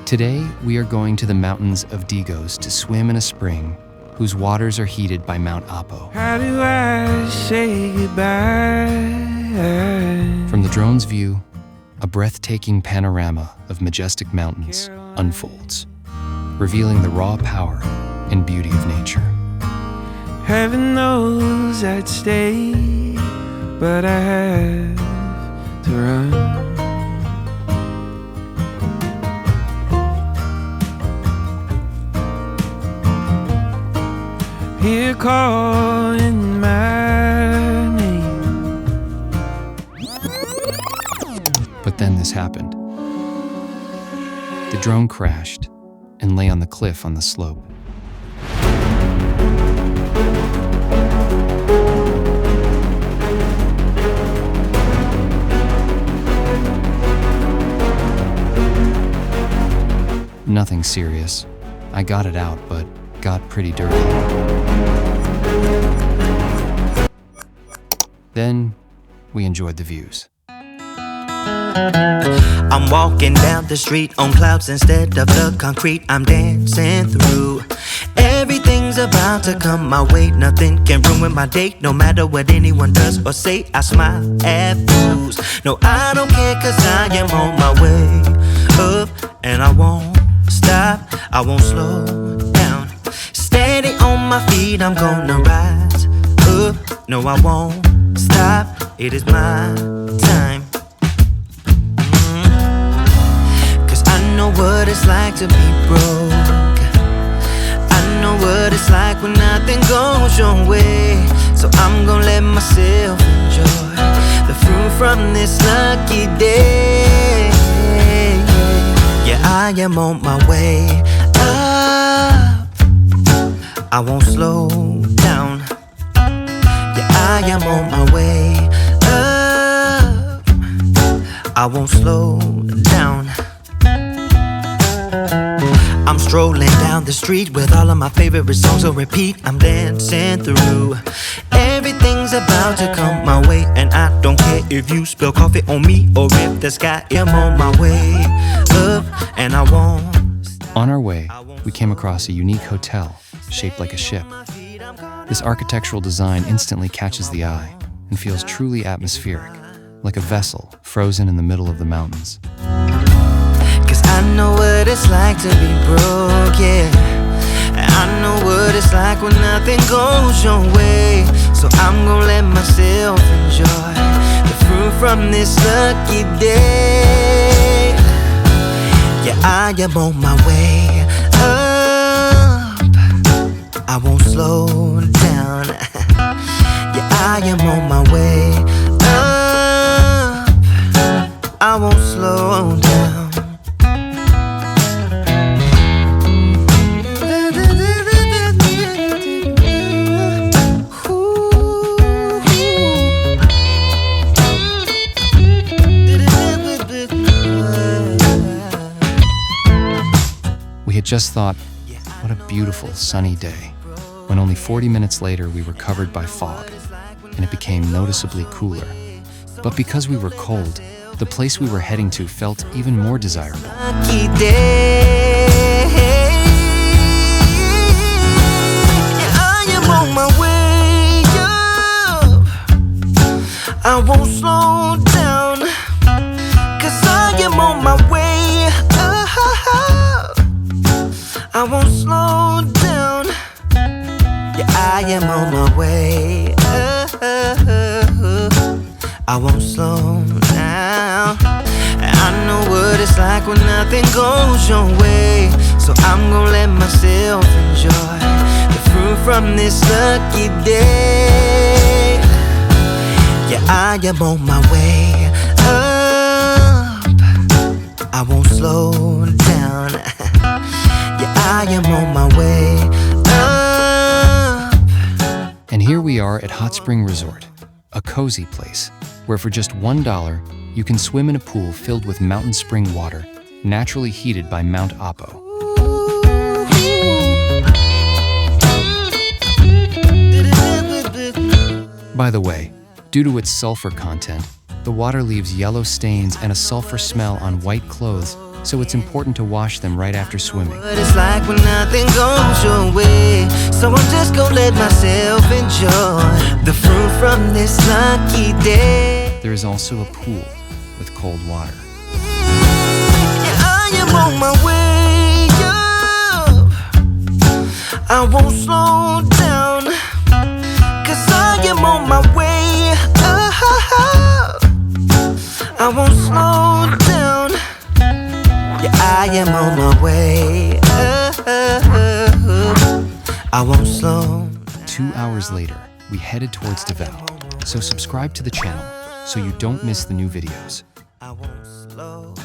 Today, we are going to the mountains of Digos to swim in a spring whose waters are heated by Mount Apo. How do I say goodbye? From the drone's view, a breathtaking panorama of majestic mountains unfolds, revealing the raw power and beauty of nature. Heaven knows I'd stay, but I have to run. Here calling my name. But then this happened. The drone crashed and lay on the cliff on the slope. Nothing serious. I got it out, but got pretty dirty. Then we enjoyed the views. I'm walking down the street on clouds instead of the concrete I'm dancing through. Everything's about to come my way. Nothing can ruin my day, no matter what anyone does or say. I smile at fools. No, I don't care, cause I am on my way up, and I won't stop, I won't slow down. Steady on my feet, I'm gonna rise up. No, I won't stop, it is my time. Cause I know what it's like to be broke. I know what it's like when nothing goes your way. So I'm gonna let myself enjoy the fruit from this lucky day. Yeah, I am on my way up, I won't slow down. Yeah, I am on my way up, I won't slow down. I'm strolling down the street with all of my favorite songs on repeat. I'm dancing through. Everything's about to come my way, and I don't care if you spill coffee on me or if the sky. I'm on my way up, and I won't. On our way, we came across a unique hotel shaped like a ship. This architectural design instantly catches the eye and feels truly atmospheric, like a vessel frozen in the middle of the mountains. Cause I know what it's like to be broke, yeah. I know what it's like when nothing goes your way. So I'm gonna let myself enjoy the fruit from this lucky day. Yeah, I am on my way up, I won't slow down. Yeah, I am on my way up, I won't slow down. We had just thought, what a beautiful sunny day, when only 40 minutes later we were covered by fog, and it became noticeably cooler. But because we were cold, the place we were heading to felt even more desirable. Lucky day. I am on my way up, I won't slow down. Cause I am on my way up, I won't slow down. Yeah, I am on my way up, I won't slow down. I know what it's like when nothing goes your way. So I'm gonna let myself enjoy the fruit from this lucky day. Yeah, I am on my way up, I won't slow down. Yeah, I am on my way up. And here we are at Hotspring Resort, a cozy place where for just $1, you can swim in a pool filled with mountain spring water, naturally heated by Mount Apo. By the way, due to its sulfur content, the water leaves yellow stains and a sulfur smell on white clothes so it's important to wash them right after swimming. What it's like when nothing goes your way. So I'm just gonna let myself enjoy the fruit from this lucky day. There is also a pool with cold water. I am on my way up. I won't slow down, 'cause I am on my way up. I won't slow down. Yeah, I am on my way up. I won't slow. 2 hours later, we headed towards Davao, so subscribe to the channel so you don't miss the new videos. I won't slow